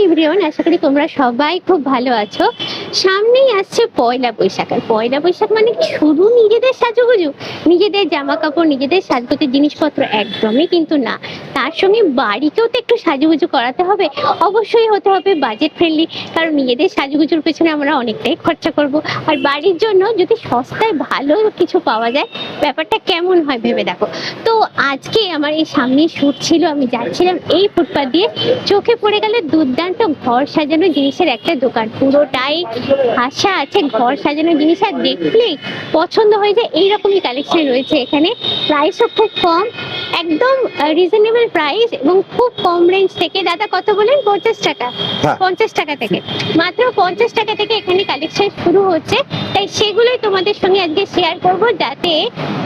Everyone, আশা করি তোমরা সবাই খুব ভালো আছো। সামনেই আসছে পয়লা বৈশাখ, আর পয়লা বৈশাখ মানে কি শুধু নিজেদের সাজুগুজু, নিজেদের জামা কাপড়, নিজেদের সাজগোজের জিনিসপত্র একদমই কিন্তু না। তার সঙ্গে বাড়িকেও তো একটু সাজুগুজু করাতে হবে, অবশ্যই হতে হবে বাজেট ফ্রেন্ডলি, কারণ নিজেদের সাজুগুজুর পেছনে আমরা অনেকটাই খরচা করব। আর বাড়ির জন্য যদি সস্তায় ভালো কিছু পাওয়া যায়, ব্যাপারটা কেমন হয় ভেবে দেখো। তো আজকে আমার এই সামনে শুট ছিল, আমি যাচ্ছিলাম এই ফুটপাথ দিয়ে, চোখে পড়ে গেল দুর্দান্ত ঘর সাজানো জিনিসের একটা দোকান। পুরোটাই আশা আছে ঘর সাজানো জিনিস, আর দেখলেই পছন্দ হয়ে যায়। এইরকমই কালেকশন রয়েছে এখানে, প্রাইসও খুব কম, একদম রিজনেবল প্রাইস এবং খুব কম রেঞ্জ থেকে। দাদা কত বলেন? 50 টাকা। 50 টাকা থেকে, মাত্র 50 টাকা থেকে এখানে কালেকশন শুরু হচ্ছে। তাই সেগুলোই তোমাদের সঙ্গে আজকে শেয়ার করব, যাতে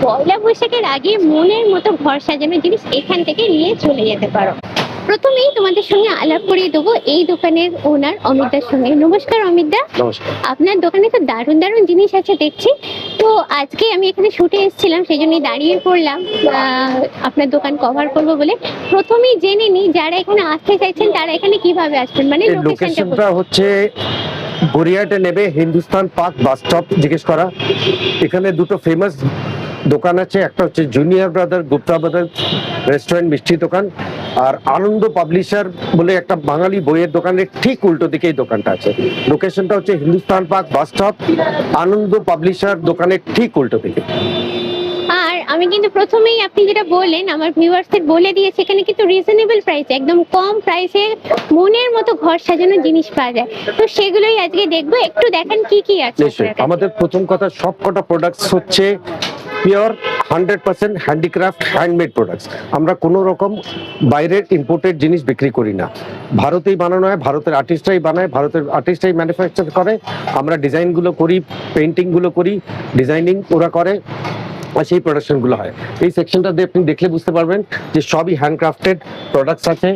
পয়লা বৈশাখের আগে মনের মতো ঘর সাজানো জিনিস এখান থেকে নিয়ে চলে যেতে পারো। প্রথমেই তোমাদের সঙ্গে আলাপ করিয়ে দেবো এই দোকানের ওনার অমিতদার সঙ্গে। নমস্কার অমিতদা। আপনার দোকানে তো দারুণ দারুণ জিনিস আছে দেখছি। তো আজকে আমি এখানে শুটে এসেছিলাম, সেই জন্যই দাঁড়িয়ে পড়লাম আপনার দোকান কভার করবো বলে। প্রথমেই জেনে নিই, যারা এখানে আসতে চাইছেন তারা এখানে কিভাবে আসবেন, মানে লোকেশনটা হচ্ছে গড়িয়াহাটে নেবে হিন্দুস্তান পার্ক বাস স্টপ জিজ্ঞেস করা। এখানে দুটো ফেমাস দোকান আছে, একটা হচ্ছে junior brother Gupta brother restaurant মিষ্টি দোকান, আর আনন্দ পাবলিশার বলে একটা বাঙালি বইয়ের দোকানের ঠিক উল্টো দিকে এই দোকানটা আছে। লোকেশনটা হচ্ছে হিন্দুস্তান পার্ক বাস স্টপ, আনন্দ পাবলিশার দোকানের ঠিক উল্টো দিকে। আর আমি কিন্তু প্রথমেই আপনি যেটা বললেন আমার ভিউয়ার্সদের বলে দিয়েছি, এখানে কিন্তু রিজনেবল প্রাইস, একদম কম প্রাইসে মনের মতো ঘর সাজানোর জিনিস পাওয়া যায়। তো সেগুলোই আজকে দেখবো, একটু দেখেন কি কি আছে। আমাদের প্রথম কথা, সবকটা প্রোডাক্টস হচ্ছে পিওর 100% হ্যান্ডিক্রাফট হ্যান্ডমেড প্রোডাক্টস। আমরা কোনো রকম বাইরের ইম্পোর্টেড জিনিস বিক্রি করি না, ভারতেই বানানো হয়, ভারতের আর্টিস্টরাই বানায়, ভারতের আর্টিস্টরাই ম্যানুফ্যাকচার করে। আমরা ডিজাইনগুলো করি, পেইন্টিংগুলো করি, ডিজাইনিং ওরা করে, আর সেই প্রোডাকশনগুলো হয়। এই সেকশনটা দিয়ে আপনি দেখলে বুঝতে পারবেন যে সবই হ্যান্ডক্রাফটেড প্রোডাক্টস আছে।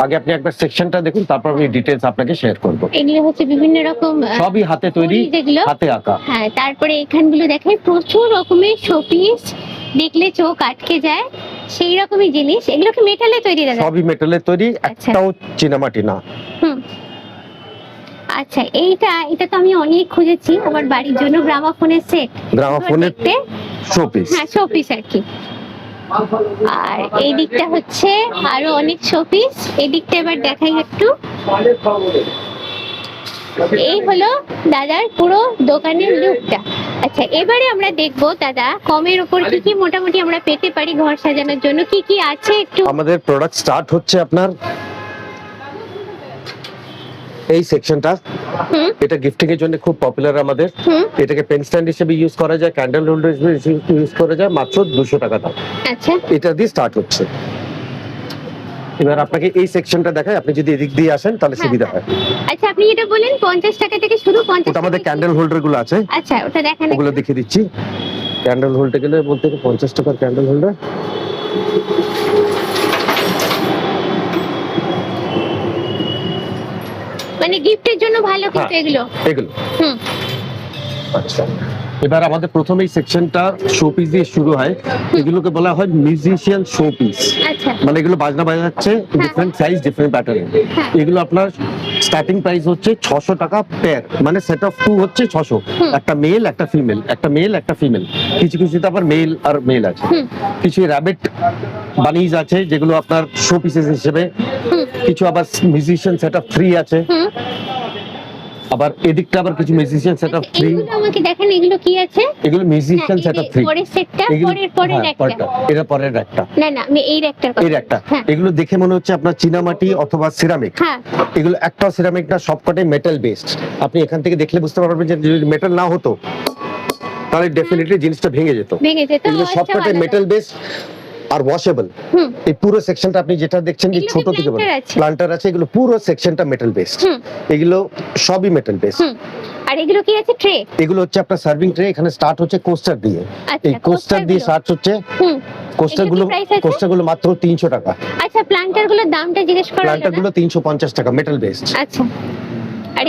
আগে আপনি একবার সেকশনটা দেখুন, তারপর আমি ডিটেইলস আপনাকে শেয়ার করব। এগুলো হচ্ছে বিভিন্ন রকম, সবই হাতে তৈরি, হাতে আঁকা। হ্যাঁ, তারপরে এখানগুলো দেখেন প্রচুর রকমের শোপিস, দেখলে চোখ আটকে যায় সেই রকমই জিনিস। এগুলো কি মেটালে তৈরি? দাদা সবই মেটালের তৈরি, একটাও চীনামাটি না। আচ্ছা, এটা তো আমি অনেক খুঁজেছি আমার বাড়ির জন্য, গ্রামাফোনের সেট, গ্রামাফোনের শোপিস। হ্যাঁ, শোপিস আর কি। আর এই দিকটা হচ্ছে আরো অনেক শোপিস। এই দিকটা এবার দেখাই একটু। এই হলো দাদার পুরো দোকানের লুকটা। আচ্ছা, এবারে আমরা দেখবো দাদা কমের উপর কি কি মোটামুটি আমরা পেতে পারি ঘর সাজানোর জন্য, কি কি আছে একটু। আমাদের প্রোডাক্ট স্টার্ট হচ্ছে আপনার এই সেকশনটা, এটা গিফটিং এর জন্য খুব পপুলার আমাদের। এটাকে পেন স্ট্যান্ড হিসেবে ইউজ করা যায়, ক্যান্ডেল হোল্ডার হিসেবে ইউজ করা যায়, মাত্র 200 টাকা দাম। আচ্ছা, এটা দিয়ে স্টার্ট হচ্ছে। এবার আপনাকে এই সেকশনটা দেখাই, আপনি যদি এদিক দিয়ে আসেন তাহলে সুবিধা হয়। আচ্ছা, আপনি যেটা বলেন 50 টাকা থেকে শুরু। 50 ওটা আমাদের ক্যান্ডেল হোল্ডার গুলো আছে। আচ্ছা, ওটা দেখান, ওগুলো দেখিয়ে দিচ্ছি। ক্যান্ডেল হোল্ডার গেলে বলতে 50 টাকার ক্যান্ডেল হোল্ডার। মানে গিফটের জন্য ভালো কিন্তু এগুলো। আচ্ছা, এবার আমাদের প্রথম এই সেকশনটা শোপিস দিয়ে শুরু হয়। এগুলোকে বলা হয় মিউজিশিয়ান শোপিস। আচ্ছা, মানে এগুলো বাজনা বাজাচ্ছে, ডিফারেন্ট সাইজ, ডিফারেন্ট প্যাটার্ন। এগুলো আপনার স্টার্টিং প্রাইস হচ্ছে 600 টাকা পেয়ার, মানে সেট অফ 2 হচ্ছে 600। একটা মেল একটা ফিমেল, একটা মেল একটা ফিমেল। কিছু কিছুতে আবার মেল আর মেল আছে। কিছু র‍্যাবিট বানিজ আছে যেগুলো আপনার শো পিসেস হিসেবে। কিছু আবার মিউজিশিয়ান সেট অফ 3 আছে। আবার এদিকটা আবার কিছু মিউজিশিয়ান সেট অফ 3। এগুলো আমাকে দেখেন, এগুলো কি আছে? এগুলো মিউজিশিয়ান সেট অফ 3। পরের সেটটা, পরের একটা। এটা পরের একটা। না না, আমি এই একটার কথা। এই একটা। এগুলো দেখে মনে হচ্ছে আপনার চীনামাটি অথবা সিরামিক। এগুলো একটাও সিরামিক না, সবকটাই মেটাল বেসড। আপনি এখান থেকে দেখলে বুঝতে পারবেন যে যদি মেটাল না হতো তাহলে ডেফিনেটলি জিনিসটা ভেঙে যেত। এগুলো সবকটাই মেটাল বেসড আর ওয়াশেবল। এই পুরো সেকশনটা আপনি যেটা দেখছেন যে ছোট থেকে বড় প্লান্টার আছে, এগুলো পুরো সেকশনটা মেটাল বেসড। এগুলো সবই মেটাল বেসড। আর এগুলো কি আছে? ট্রে। এগুলো হচ্ছে আপনার সার্ভিং ট্রে। এখানে স্টার্ট হচ্ছে কোস্টার দিয়ে। এই কোস্টার দিয়ে স্টার্ট হচ্ছে। কোস্টার গুলো মাত্র 300 টাকা। আচ্ছা, প্লান্টার গুলোর দামটা জিজ্ঞেস করো। প্লান্টার গুলো 350 টাকা, মেটাল বেসড। আচ্ছা, আর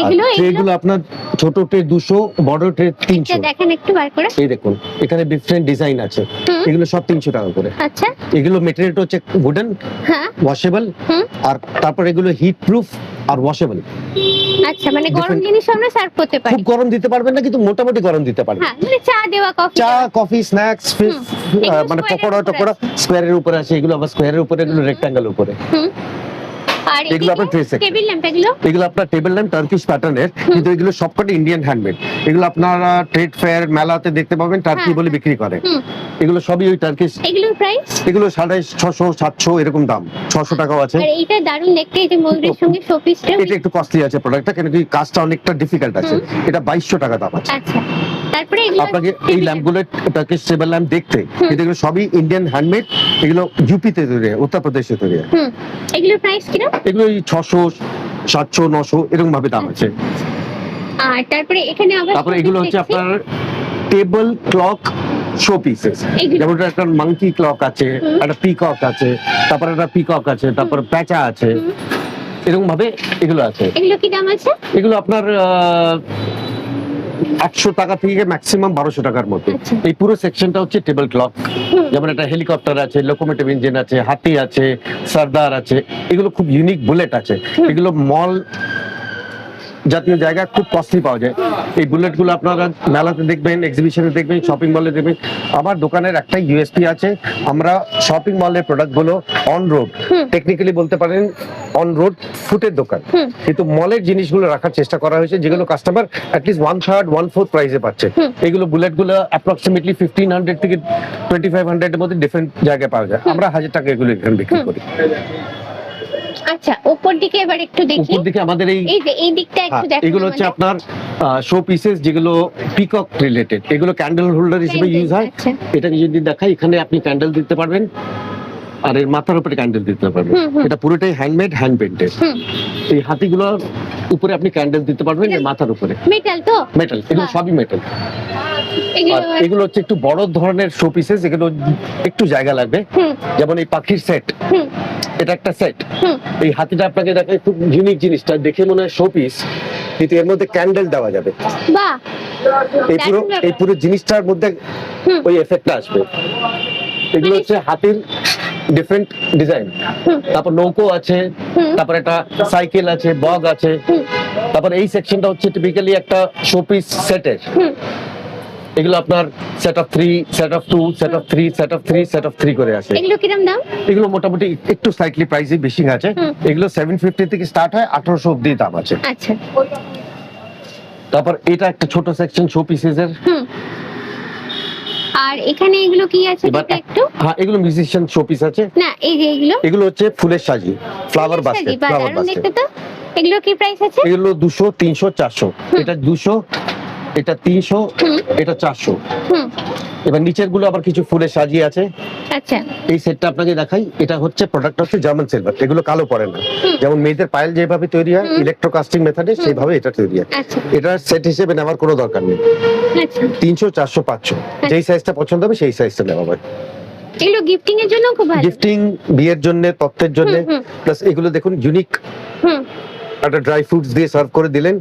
এগুলো আপনার ছোট ট্রে 200, বড় ট্রে 300। দেখেন একটু বার করে। এই দেখুন, এখানে ডিফারেন্ট ডিজাইন আছে। এগুলো সব 300 টাকা করে। আচ্ছা। এগুলো মেটেরিয়ালটা হচ্ছে উডেন, হ্যাঁ। ওয়াশেবল, হুম। আর তারপর এগুলো হিট প্রুফ আর ওয়াশেবল। আচ্ছা, মানে গরম Different- জিনিস আমরা সার্ভ করতে পারি। খুব গরম দিতে পারবেন না, কিন্তু মোটামুটি গরম দিতে পারবেন। হ্যাঁ, মানে চা দেওয়া, কফি চা, দেওয়া। কফি, স্ন্যাক্স, এগুলো মানে square এর পকোড়া উপরে টকোড়া স্কোয়ারের উপরে আছে, এগুলো আবার স্কোয়ারের উপরে, এগুলো রেক্ট্যাঙ্গেল উপরে। হুম। আর এগুলো আপনার tray section। টেবিল ল্যাম্প এগুলো? এগুলো আপনার টেবিল ল্যাম্প টার্কিশ প্যাটার্নের, কিন্তু এগুলো সবকটা ইন্ডিয়ান হ্যান্ডমেড। এগুলো আপনারা ট্রেড ফেয়ার, মেলাতে দেখতে পাবেন টার্কি হ্যাঁ, বলে বিক্রি করে। হুম। এগুলো সবই ওই টার্কিশ। এগুলোর প্রাইস? এগুলো 650, 700 এরকম দাম, 600 টাকাও আছে। আর এইটা দারুণ দেখতে, এই যে ময়ূরের সঙ্গে শোপিসটা। এটা একটু কস্টলি আছে প্রোডাক্টটা, কেন কি কাজটা অনেকটা ডিফিকাল্ট আছে। এটা 2200 টাকা দাম আছে। আচ্ছা, তারপরে এগুলো আপনাকে এই ল্যাম্পগুলো টার্কিশ টেবিল ল্যাম্প দেখতে, কিন্তু এগুলো সবই ইন্ডিয়ান হ্যান্ডমেড। এগুলো ইউপিতে তৈরি হয়, উত্তরপ্রদেশে তৈরি হয়। এগুলোর প্রাইস কিরকম? এগুলো 600, 700, 900 এরকম ভাবে দাম আছে। আর তারপরে এখানে আবার তারপরে এগুলো হচ্ছে আপনার টেবল ক্লক শো পিসেস। এগুলো- যেমন একটা মাঙ্কি ক্লক আছে, একটা পিকক আছে, তারপরে একটা পিকক আছে, তারপরে প্যাঁচা আছে, এরকম ভাবে এগুলো আছে। এগুলো কি দাম আছে? এগুলো আপনার 800 টাকা থেকে ম্যাক্সিমাম 1200 টাকার মধ্যে। আচ্ছা। এই পুরো সেকশনটা হচ্ছে টেবল ক্লক। হুম। যেমন একটা হেলিকপ্টার আছে, লোকোমোটিভ ইঞ্জিন আছে, হাতি আছে, সর্দার আছে, এগুলো খুব ইউনিক বুলেট আছে। এগুলো মল জাতীয় জায়গা খুব কস্টলি পাওয়া যায়। এই বুলেট গুলো আপনারা মেলাতে দেখবেন, এক্সিবিশনে দেখবেন, শপিং মলে দেখবেন। আমার দোকানের একটাই ইউএসপি আছে, আমরা শপিং মলের প্রোডাক্ট গুলো অন রোড, টেকনিক্যালি বলতে পারেন অন রোড ফুটের দোকান, কিন্তু মলের জিনিসগুলো রাখার চেষ্টা করা হয়েছে, যেগুলো কাস্টমার অ্যাটলিস্ট 1/3, 1/4 প্রাইসে পাচ্ছে। এইগুলো বুলেট গুলো অ্যাপ্রক্সিমেটলি 1500 থেকে 2500 এর মধ্যে ডিফারেন্ট জায়গায় পাওয়া যায়। আমরা 1000 টাকা এগুলো এখানে বিক্রি করি। আচ্ছা, উপর দিকে এবার একটু দেখি। উপর দিকে আমাদের এই এই যে এই দিকটা একটু দেখো। এগুলো হচ্ছে আপনার শো পিসেস, যেগুলো পিকক রিলেটেড। এগুলো ক্যান্ডেল হোল্ডার হিসেবে ইউজ হয়। আচ্ছা। এটাকে যদি দেখাই, এখানে আপনি ক্যান্ডেল দিতে পারবেন, আর এর মাথার উপরে ক্যান্ডেল দিতে পারবেন। এটা পুরোটাই হ্যান্ডমেড, হ্যান্ড পেন্টেড। এই হাতিগুলোর উপরে আপনি ক্যান্ডেল দিতে পারবেন, এর মাথার উপরে। মেটাল তো? মেটাল, এগুলো সবই মেটাল। এগুলো আর এগুলো হচ্ছে একটু বড় ধরনের শো পিসেস, এগুলো একটু জায়গা লাগবে। যেমন এই পাখির সেট, এটা একটা সেট। এই হাতিটা আপনাকে দেখায়, খুব ইউনিক জিনিসটা দেখে মনে হয় শো পিস, কিন্তু এর মধ্যে ক্যান্ডেল দেওয়া যাবে। বাহ, এই পুরো জিনিসটার মধ্যে ওই এফেক্টটা আসবে। এগুলো হচ্ছে হাতির ডিফারেন্ট ডিজাইন। তারপর নৌকো আছে, তারপর একটা সাইকেল আছে, বগ আছে। তারপর এই সেকশনটা হচ্ছে টিপিক্যালি একটা শোপিস সেটের। এগুলো আপনার set of 3, set of 2, set of 3, set of 3, set of 3 করে আসে। এগুলো কিরকম দাম? এগুলো মোটামুটি একটু স্লাইটলি প্রাইসে বেশি আছে। এগুলো 750 থেকে স্টার্ট হয়, 1800 অবধি দাম আছে। আচ্ছা। তারপর এটা একটা ছোট সেকশন শো পিসেস এর। আর এখানে এগুলো কি আছে দেখতে একটু? হ্যাঁ, এগুলো মিউজিশিয়ান শো পিস আছে। না, এই যে এগুলো এগুলো হচ্ছে ফুলের সাজি, ফ্লাওয়ার বাস্কেট, ফ্লাওয়ার বাস্কেট। দেখতে তো। এগুলো কি প্রাইস আছে? এগুলো 200, 300, 400। এটা 200, এটা 300, এটা 400। এবার নিচের গুলো আবার কিছু ফুলের সাজি আছে। আচ্ছা। এই সেটটা আপনাকে দেখাই। এটা হচ্ছে প্রোডাক্ট হচ্ছে জার্মান সিলভার। এগুলো কালো পড়ে না। যেমন মেয়েদের পায়েল যেভাবে তৈরি হয় ইলেকট্রোকাস্টিং মেথডে, সেইভাবে এটা তৈরি হয়। আচ্ছা। এটা সেট হিসেবে নেওয়ার কোনো দরকার নেই। আচ্ছা। 300, 400, 500, যেই সাইজটা পছন্দ হবে সেই সাইজটা নেওয়া হবে। এগুলো গিফটিং এর জন্য খুব ভালো। গিফটিং, বিয়ের জন্য, তত্ত্বের জন্য। প্লাস এগুলো দেখুন ইউনিক, একটা ড্রাই ফ্রুটস দিয়ে সার্ভ করে দিলেন,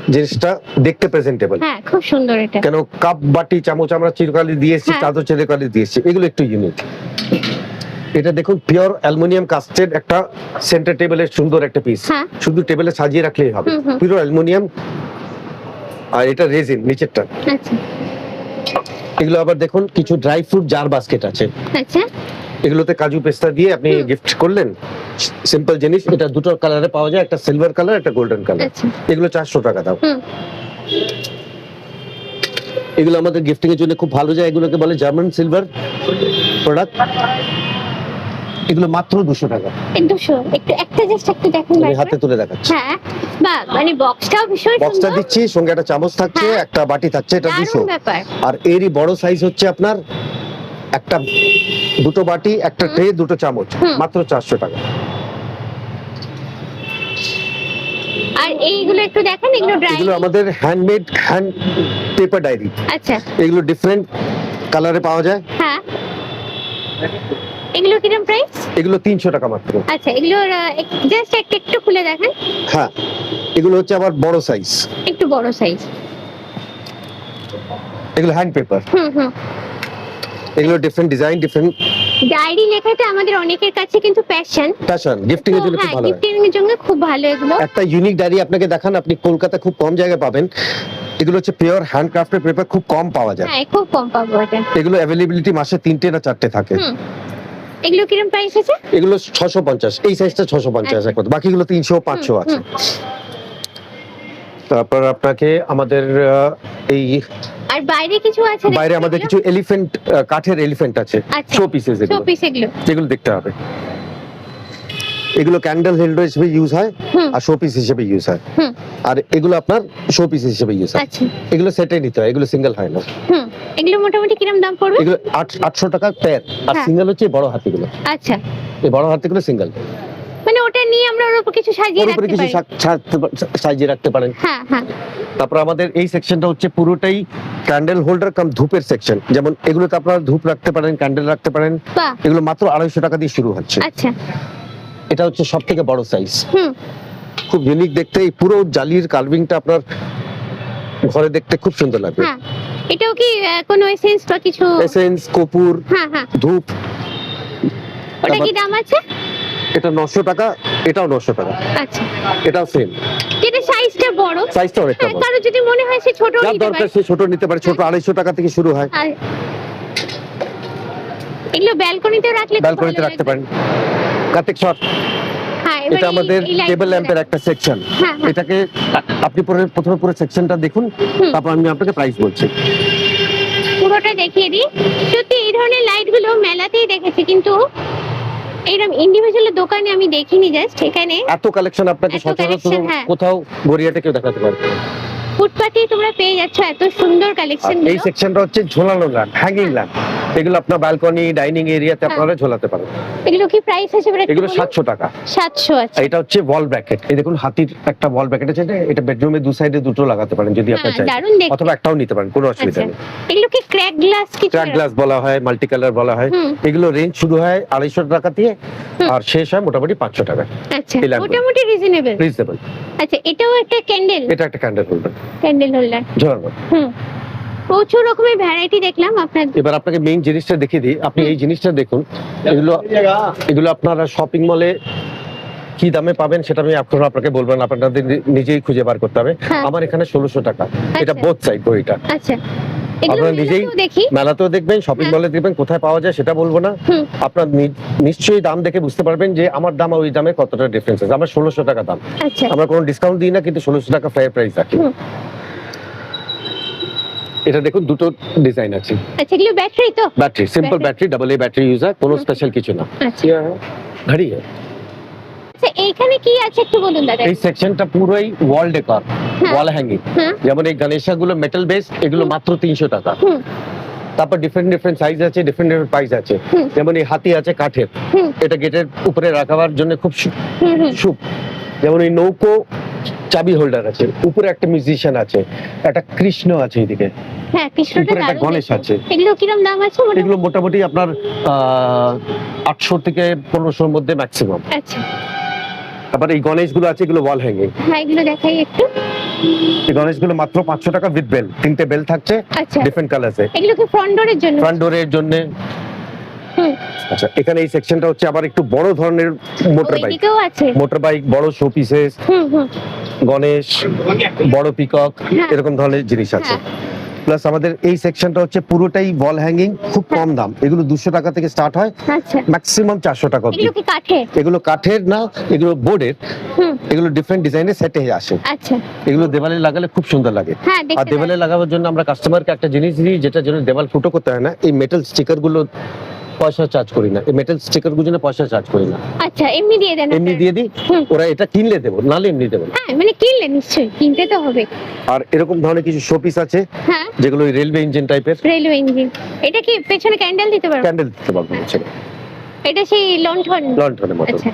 জিনিসটা দেখতে প্রেজেন্টেবল। হ্যাঁ, খুব সুন্দর এটা। কেন কাপ, বাটি, চামচ আমরা চিরকালই দিয়েছি, চাদর চিরকালই দিয়েছি, এগুলো একটু ইউনিক। এটা দেখুন পিওর অ্যালুমিনিয়াম কাস্টেড একটা সেন্টার টেবিলের সুন্দর একটা পিস। শুধু টেবিলে সাজিয়ে রাখলেই হবে, পিওর অ্যালুমিনিয়াম। আর এটা রেজিন নিচেরটা। আচ্ছা। এগুলো আবার দেখুন কিছু ড্রাই ফ্রুট জার বাস্কেট আছে। আচ্ছা। এগুলোতে কাজু পেস্তা দিয়ে আপনি গিফট করলেন, সিম্পল জিনিস। এটা দুটো কালারে পাওয়া যায়, একটা সিলভার কালার, একটা গোল্ডেন কালার। এগুলো 400 টাকা দাম। এগুলো আমাদের গিফটিং এর জন্য খুব ভালো যায়। এগুলোকে বলে জার্মান সিলভার প্রোডাক্ট। এগুলো মাত্র 200 টাকা। 200। একটু একটা জাস্ট একটু দেখুন আমি হাতে তুলে দেখাচ্ছি। হ্যাঁ, বাহ, মানে বক্সটাও ভীষণ সুন্দর। বক্সটা দিচ্ছি, সঙ্গে একটা চামচ থাকছে, একটা বাটি থাকছে, এটা 200। আর এরই বড় সাইজ হচ্ছে আপনার একটা, দুটো বাটি, একটা ট্রে, দুটো চামচ, মাত্র 400 টাকা। আর এইগুলো একটু দেখেন, এগুলো ড্রাই। এগুলো আমাদের হ্যান্ডমেড, হ্যান্ড পেপার ডায়েরি। আচ্ছা। এগুলো ডিফারেন্ট কালারে পাওয়া যায়। হ্যাঁ। এগুলো কিরকম প্রাইস? এগুলো 300 টাকা মাত্র। আচ্ছা, এগুলো জাস্ট একটু খুলে দেখেন। হ্যাঁ, এগুলো হচ্ছে আবার বড় সাইজ, একটু বড় সাইজ। এগুলো হ্যান্ড পেপার। এগুলো ডিফারেন্ট ডিজাইন, ডিফারেন্ট ডায়েরি লেখাটা আমাদের অনেকের কাছে কিন্তু প্যাশন। ফ্যাশন, গিফটিং এর জন্য খুব ভালো হয়। গিফটিং এর জন্য খুব ভালো এগুলো। একটা ইউনিক ডায়েরি আপনাকে দেখান, আপনি কলকাতা খুব কম জায়গায় পাবেন। এগুলো হচ্ছে পিওর হ্যান্ডক্রাফটেড পেপার, খুব কম পাওয়া যায়। হ্যাঁ, খুব কম পাবো এটা। এগুলো অ্যাভেলেবিলিটি মাসে 3টে না 4টে থাকে। এগুলো কিরকম প্রাইস আছে? এগুলো 650, এই সাইজটা 650 আচ্ছা। একদম, বাকিগুলো 300 500 আছে। তারপর আপনাকে আমাদের এই আর বাইরে কিছু আছে? বাইরে আমাদের কিছু এলিফ্যান্ট, কাঠের এলিফ্যান্ট আছে, আচ্ছা। শো পিসেস, শো এগুলো পিস এগুলো। যেগুলো দেখতে হবে। এগুলো ক্যান্ডেল হোল্ডার হিসেবে ইউজ হয় আর শো পিস হিসেবে ইউজ হয়। আর এগুলো আপনার শো পিস হিসেবে ইউজ হয়। আচ্ছা। এগুলো সেটে নিতে হয়, এগুলো সিঙ্গেল হয় না। এগুলো মোটামুটি কিরকম দাম পড়বে? এগুলো 800 টাকা পেয়ার, আর হ্যাঁ। সিঙ্গেল হচ্ছে এই বড় হাতিগুলো। আচ্ছা, এই বড় হাতিগুলো সিঙ্গেল, মানে ওটা নিয়ে আমরা ওর উপর কিছু সাজিয়ে ওর উপরে রাখতে কিছু পারি। সাজিয়ে রাখতে পারেন। হ্যাঁ হ্যাঁ। তারপর আমাদের এই সেকশনটা হচ্ছে পুরোটাই ক্যান্ডেল হোল্ডার কাম ধূপের সেকশন। যেমন এগুলোতে আপনারা ধূপ রাখতে পারেন, ক্যান্ডেল রাখতে পারেন। বাহ। এগুলো মাত্র 250 টাকা দিয়ে শুরু হচ্ছে। আচ্ছা। এটা হচ্ছে সবথেকে বড় সাইজ, হুম। খুব ইউনিক দেখতে। এই পুরো জালির কার্ভিংটা আপনার ঘরে দেখতে খুব সুন্দর লাগবে। হ্যাঁ, এটাও কি কোনো এসেন্স বা কিছু? এসেন্স, কর্পূর, হ্যাঁ হ্যাঁ। ধূপ। ওটা কি দাম আছে? এটা 900 টাকা, এটাও 900 টাকা। আচ্ছা। এটাও সেম, যেটা সাইজটা বড়। সাইজটা অনেকটা হ্যাঁ, বড়। কারো যদি মনে হয় সে ছোট যার নিতে দরকার পারে। সে ছোট নিতে পারে। ছোট 250 টাকা থেকে শুরু হয়। আর এগুলো ব্যালকনিতে রাখলে খুব ব্যালকনিতে ভালো রাখতে লাগবে। পারেন। কার্তিক শট, হ্যাঁ, এবার এটা আমাদের এই light টেবিল গুলো ল্যাম্পের একটা সেকশন। হ্যাঁ, হ্যাঁ। এটাকে আপনি প্রথমে পুরো সেকশনটা দেখুন, তারপর আমি আপনাকে প্রাইস বলছি। পুরোটা দেখিয়ে দিই। সত্যি এই ধরনের লাইট গুলো মেলাতেই দেখেছি, কিন্তু এইরকম ইন্ডিভিজুয়াল দোকানে আমি দেখিনি। জাস্ট এখানে এত কালেকশন আপনাকে এত সচরাচর collection, হ্যাঁ। কোথাও গড়িয়াতে কেউ দেখাতে পারে। ফুটপাতে তোমরা পেয়ে যাচ্ছ এত সুন্দর কালেকশন। এই সেকশনটা হচ্ছে ঝোলানো ল্যাম্প, হ্যাঙ্গিং ল্যাম্প। এগুলো আপনার ব্যালকনি, ডাইনিং এরিয়াতে আপনারা ঝোলাতে পারেন। এগুলো কি প্রাইস আছে? এগুলো 700 টাকা। 700 আছে। এটা হচ্ছে ওয়াল ব্র্যাকেট। এই দেখুন হাতির একটা ওয়াল ব্র্যাকেট আছে, এটা বেডরুমে দু সাইডে দুটো লাগাতে পারেন যদি আপনি হ্যাঁ, চান, দারুণ দেখতে। অথবা একটাও নিতে পারেন, কোনো অসুবিধা আচ্ছা, নেই। এগুলো কি ক্র্যাক গ্লাস কিছু? ক্র্যাক গ্লাস বলা হয়, মাল্টি কালার বলা হয়। হুম। এগুলো রেঞ্জ শুরু হয় 250 টাকা দিয়ে আর শেষ হয় মোটামুটি 500 টাকা। আচ্ছা, এই ল্যাম্পগুলো। মোটামুটি রিজনেবল। রিজনেবল। আচ্ছা, এটাও একটা ক্যান্ডেল। এটা একটা ক্যান্ডেল হোল্ডার, ক্যান্ডেল হোল্ডার। ঝোলানো। প্রচুর রকমের ভ্যারাইটি দেখলাম আপনার। এবার আপনাকে মেইন জিনিসটা দেখিয়ে দিই। আপনি এই জিনিসটা দেখুন। এগুলো আপনারা শপিং মলে কি দামে পাবেন সেটা আমি এখন আপনাকে বলবো না, আপনাদের নিজেই খুঁজে বার করতে হবে। হ্যাঁ। আমার এখানে 1600 টাকা। এটা আচ্ছা। বোথ সাইড ঘড়িটা। আচ্ছা, এগুলো আপনারা নিজেই মেলাতেও দেখি। মেলাতেও দেখবেন, শপিং হ্যাঁ। মলে দেখবেন, কোথায় পাওয়া যায় সেটা বলবো না। হুম। আপনার নিশ্চয়ই দাম দেখে বুঝতে পারবেন যে আমার দাম আর ওই দামে কতটা ডিফারেন্স আছে। আমার 1600 টাকা দাম। আচ্ছা। আমরা কোনো ডিসকাউন্ট দিই না, কিন্তু 1600 টাকা ফেয়ার প্রাইস রাখি। হুম। এটা দেখুন দুটো ডিজাইন আছে। আচ্ছা, এগুলো ব্যাটারি তো? Battery, simple Battery। Battery, double A battery use হয়, কোনো স্পেশাল কিছু না। আচ্ছা। ঘড়ি আচ্ছা, এইখানে কি আছে একটু বলুন দাদা। এই সেকশনটা পুরোই ওয়াল ডেকর, হ্যাঁ। Wall hanging. হ্যাঁ। যেমন এই গণেশা গুলো মেটাল বেস, এগুলো মাত্র 300 টাকা। হুম। তারপর ডিফারেন্ট ডিফারেন্ট সাইজ আছে, ডিফারেন্ট ডিফারেন্ট প্রাইস আছে। হুম। যেমন এই হাতি আছে কাঠের, হুম। এটা গেটের উপরে রাখাবার জন্য খুব হুম। শুভ। যেমন এই নৌকো চাবি হোল্ডার আছে, উপরে একটা মিউজিশিয়ান আছে, একটা কৃষ্ণ আছে এইদিকে, হ্যাঁ, কৃষ্ণটা উপরে একটা দারুণ গণেশ দেখতে। আছে। এগুলো কিরকম দাম আছে মোটামুটি? এগুলো মোটামুটি আপনার 800 থেকে 1500 মধ্যে ম্যাক্সিমাম। আচ্ছা। তারপর এই গণেশ গুলো আছে, এগুলো ওয়াল হ্যাঙ্গিং। হ্যাঁ, এগুলো দেখাই একটু। এই গণেশ গুলো মাত্র 500 টাকা উইথ বেল। 3টে বেল থাকছে, আচ্ছা। ডিফারেন্ট কালার্সে। এগুলো কি ফ্রন্ট ডোরের জন্য? ফ্রন্ট ডোরের জন্য। হুম। আচ্ছা, এখানে এই সেকশনটা হচ্ছে আবার একটু বড় ধরনের মোটর বাইক। ওইদিকেও আছে। মোটর বাইক, বড় শো পিসেস, হুম। গণেশ, বড় পিকক, হ্যাঁ। এরকম ধরনের জিনিস আছে। হ্যাঁ। প্লাস আমাদের এই সেকশনটা হচ্ছে পুরোটাই ওয়াল হ্যাঙ্গিং, খুব কম দাম। এগুলো 200 টাকা থেকে স্টার্ট হয়, আচ্ছা। ম্যাক্সিমাম 400 টাকা অবধি। এগুলো কি কাঠের? এগুলো কাঠের না, এগুলো বোর্ডের। হুম। এগুলো ডিফারেন্ট ডিজাইনের সেটে আসে। আচ্ছা। এগুলো দেওয়ালে লাগালে খুব সুন্দর লাগে। হ্যাঁ, আর দেখতে দেওয়ালে লাগাবার জন্য আমরা কাস্টমারকে একটা জিনিস দিই, যেটা জন্য দেওয়াল ফুটো করতে হয় না। এই মেটাল স্টিকার গুলো পয়সা চার্জ করি না, এই মেটাল স্টিকার গুলো জন্য পয়সা চার্জ করি না, আচ্ছা, এমনি দিয়ে দেন? এমনি দিয়ে দিই। হুম। ওরা এটা কিনলে দেবো, নালে এমনি দেবো না। হ্যাঁ, মানে কিনলে নিশ্চয়ই কিনতে তো হবে। আর এরকম ধরনের কিছু শোপিস আছে, হ্যাঁ, যেগুলো রেলওয়ে ইঞ্জিন টাইপের। Railway engine. এটা কি পেছনে ক্যান্ডেল দিতে পারবো? ক্যান্ডেল দিতে পারবো হচ্ছে এটা সেই লণ্ঠন? লন্ঠনের মতো। আচ্ছা।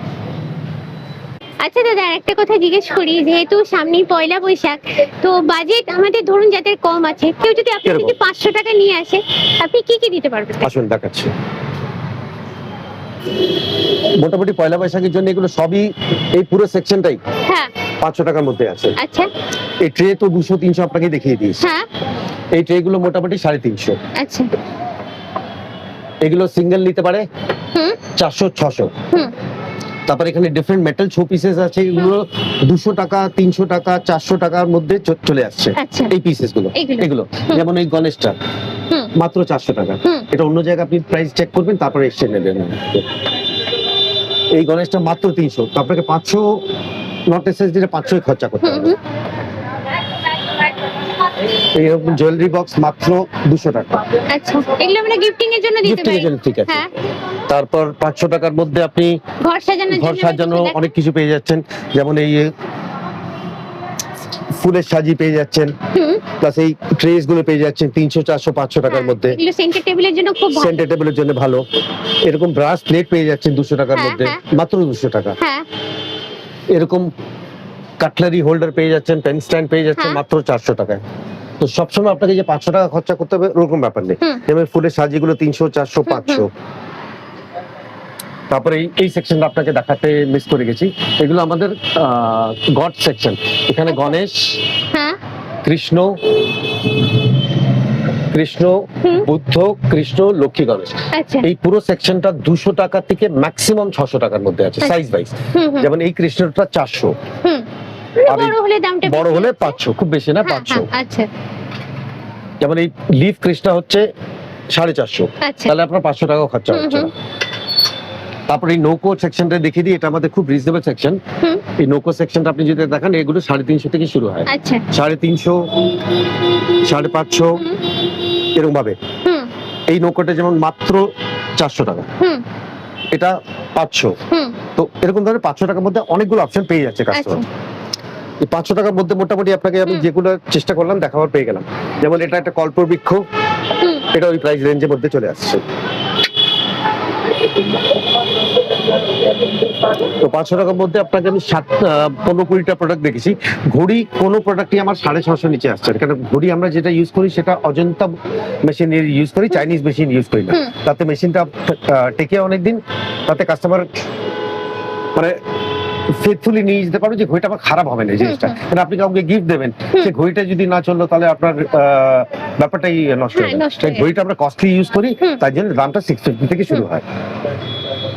আচ্ছা দাদা, একটা কথা জিজ্ঞেস করি, যেহেতু সামনেই পয়লা বৈশাখ, তো বাজেট আমাদের ধরুন যাদের কম আছে, কেউ যদি আপনার থেকে 500 টাকা নিয়ে আসে, আপনি কি কি দিতে পারবেন? আসুন দেখাচ্ছি। মোটামুটি পয়লা বৈশাখের জন্য এগুলো সবই, এই পুরো সেকশনটাই হ্যাঁ। 500 টাকার মধ্যে আছে। আচ্ছা। এই ট্রে তো 200-300 আপনাকে দেখিয়ে দিয়েছি। হ্যাঁ। এই ট্রে গুলো মোটামুটি 350। আচ্ছা। এগুলো সিঙ্গেল নিতে পারে হুম 400-600। হুম তারপর এখানে ডিফারেন্ট মেটাল শো পিসেস আছে, এগুলো 200 টাকা, 300 টাকা, 400 টাকার মধ্যে চলে আসছে আচ্ছা এই পিসেস গুলো। এগুলো। এগুলো হুম। যেমন এই গণেশটা হুম মাত্র 400 টাকা। হুম এটা অন্য জায়গায় আপনি প্রাইস চেক করবেন, তারপরে এক্সচেঞ্জ নেবেন। এই গণেশটা মাত্র 300, তো আপনাকে 500 নট এসএসডি 500 খরচা করতে হুম হবে। হুম এইরকম জুয়েলারি বক্স মাত্র 200 টাকা, আচ্ছা এগুলো আমরা গিফটিং এর জন্য দিতে গিফটিং পারি। এর জন্য ঠিক আছে। হ্যাঁ তারপর 500 টাকার মধ্যে আপনি ঘর সাজানোর ঘর জন্য সাজানো দেখো। অনেক কিছু পেয়ে যাচ্ছেন, যেমন এই ফুলের সাজি পেয়ে যাচ্ছেন, হুম প্লাস এই ট্রেস গুলো পেয়ে যাচ্ছেন 300, 400, 500 টাকার মধ্যে। এগুলো সেন্টার টেবিলের জন্য খুব ভালো। সেন্টার টেবিলের জন্য ভালো। এরকম ব্রাশ প্লেট পেয়ে যাচ্ছেন 200 টাকার হ্যাঁ, মধ্যে, হ্যাঁ। মাত্র 200 টাকা। হ্যাঁ এরকম কাটলারি হোল্ডার পেয়ে যাচ্ছেন, পেন স্ট্যান্ড পেয়ে যাচ্ছেন হ্যাঁ। মাত্র 400 টাকায়। তো সবসময় আপনাকে যে 500 টাকা খরচা করতে হবে ওরকম ব্যাপার নেই। হুম। যেমন ফুলের সাজিগুলো 300, 400, 500। তারপরে এই সেকশনটা আপনাকে দেখাতে মিস করে গেছি, এগুলো আমাদের গড সেকশন। এখানে গণেশ, হ্যাঁ কৃষ্ণ, হুম। বুদ্ধ, কৃষ্ণ, লক্ষ্মী, গণেশ, আচ্ছা এই পুরো সেকশনটা 200 টাকা থেকে ম্যাক্সিমাম 600 টাকার মধ্যে আছে সাইজ ওয়াইজ। হুম হুম যেমন এই কৃষ্ণটা 400, হুম আর এই বড় হলে দামটা বড় বেশি হলে হচ্ছে। 500, খুব বেশি না, হ্যাঁ, 500। হ্যাঁ, আচ্ছা যেমন এই লিফ কৃষ্ণা হচ্ছে 450, আচ্ছা তাহলে আপনার 500 টাকা খরচা হুম, হচ্ছে হুম। না। তারপরে এই নৌকো সেকশনটা দেখিয়ে দিই, এটা আমাদের খুব রিজনেবল সেকশন। হুম এই নৌকো সেকশনটা আপনি যদি দেখেন, এগুলো 350 থেকে শুরু হয়, আচ্ছা 350, 550 হুম এরকম ভাবে। হুম এই নৌকোটা যেমন মাত্র 400 টাকা, হুম এটা 500। হুম তো এরকম ধরনের 500 টাকার মধ্যে অনেকগুলো অপশন পেয়ে যাচ্ছে কাস্টমার। এই 500 টাকার মধ্যে মোটামুটি আপনাকে আমি হুম। যেগুলো চেষ্টা করলাম দেখাবার পেয়ে গেলাম। যেমন এটা একটা কল্পবৃক্ষ, হুম এটা ওই প্রাইস রেঞ্জের মধ্যে চলে আসছে। তো 500 টাকার মধ্যে আপনাকে আমি 15-20টা প্রোডাক্ট দেখেছি। ঘড়ি কোনো প্রোডাক্টই আমার 650 নিচে আসছে না, কারণ ঘড়ি আমরা যেটা ইউজ করি সেটা অজন্তা মেশিন ইউজ করি, চাইনিজ মেশিন ইউজ করি না। হুম। তাতে মেশিনটা টেকে অনেকদিন, তাতে কাস্টমার মানে ফেথফুলি নিয়ে যেতে পারবে যে ঘড়িটা আমার খারাপ হবে না এই জিনিসটা। হুম, কারণ আপনি কাউকে গিফট দেবেন, হুম। সে ঘড়িটা যদি না চললো তাহলে আপনার ব্যাপারটাই নষ্ট হ্যাঁ, হয়ে যাবে। নষ্ট তাই হয়ে ঘড়িটা আমরা কস্টলি ইউজ করি, হুম। তাই জন্য দামটা 650 থেকে শুরু হয়।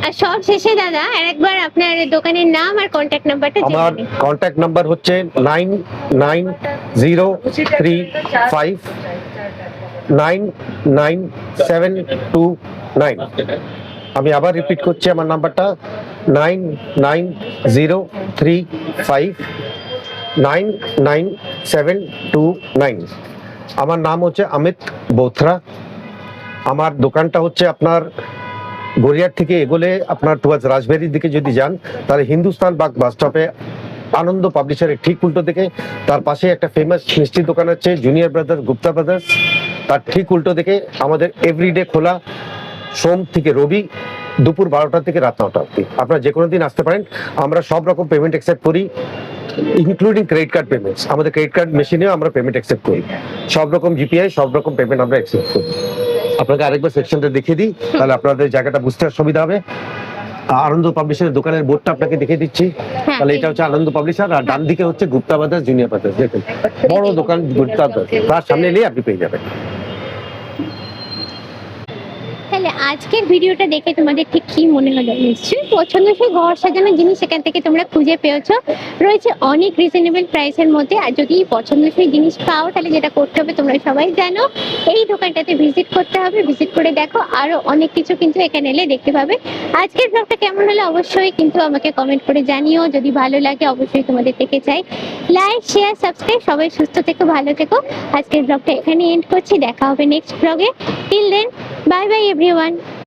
আর সব শেষে দাদা আরেকবার আপনার দোকানের নাম আর কন্ট্যাক্ট নাম্বারটা আমার জেনে নিন। কন্ট্যাক্ট নাম্বার হচ্ছে 9903599729। আমি আবার রিপিট করছি, আমার নাম্বারটা 990355999729। আমার নাম হচ্ছে অমিত বোথরা। আমার দোকানটা হচ্ছে আপনার গড়িয়ার থেকে এগোলে আপনার টুয়ার্ডস রাজবাড়ির দিকে যদি যান, তাহলে হিন্দুস্তান বাগ বাস স্টপে আনন্দ পাবলিশারের ঠিক উল্টো দিকে, তার পাশে একটা ফেমাস মিষ্টির দোকান আছে জুনিয়র ব্রাদার্স, গুপ্তা ব্রাদার্স, তার ঠিক উল্টো দিকে আমাদের এভরিডে খোলা, সোম থেকে রবি দুপুর 12টা থেকে রাত 9টা অবধি। আপনারা যে কোনো দিন আসতে পারেন। আমরা সব রকম পেমেন্ট অ্যাকসেপ্ট করি, ইনক্লুডিং ক্রেডিট কার্ড পেমেন্টস। আমাদের ক্রেডিট কার্ড মেশিনেও আমরা পেমেন্ট অ্যাকসেপ্ট করি, সব রকম জিপিআই, সব রকম পেমেন্ট আমরা অ্যাকসেপ্ট করি। আপনাকে আরেকবার সেকশনটা দেখিয়ে দিই, তাহলে আপনাদের জায়গাটা বুঝতে সুবিধা হবে। আনন্দ পাবলিশারের দোকানের বোর্ডটা আপনাকে দেখিয়ে দিচ্ছি। হ্যাঁ, তাহলে এটা হচ্ছে আনন্দ পাবলিশার, আর ডান দিকে হচ্ছে গুপ্তা ব্রাদার্স, জুনিয়র ব্রাদার্স। দেখুন বড় দোকান গুপ্তা ব্রাদার্স, তার সামনে এলেই আপনি পেয়ে যাবেন। তাহলে আজকের ভিডিওটা দেখে তোমাদের ঠিক কি মনে হলো? নিশ্চয়ই পছন্দসই ঘর সাজানোর জিনিস এখান থেকে তোমরা খুঁজে পেয়েছো। রয়েছে অনেক রিজনেবল প্রাইসের মধ্যে। আর যদি পছন্দসই জিনিস পাও তাহলে যেটা করতে হবে তোমরা সবাই জানো, এই দোকানটাতে ভিজিট করতে হবে। ভিজিট করে দেখো, আরো অনেক কিছু কিন্তু এখানে এলে দেখতে পাবে। আজকের ব্লগটা কেমন হলো অবশ্যই কিন্তু আমাকে কমেন্ট করে জানিও। যদি ভালো লাগে অবশ্যই তোমাদের থেকে চাই লাইক, শেয়ার, সাবস্ক্রাইব। সবাই সুস্থ থেকো, ভালো থেকো। আজকের ব্লগটা এখানে এন্ড করছি, দেখা হবে নেক্সট ব্লগে। Till then, bye bye everyone.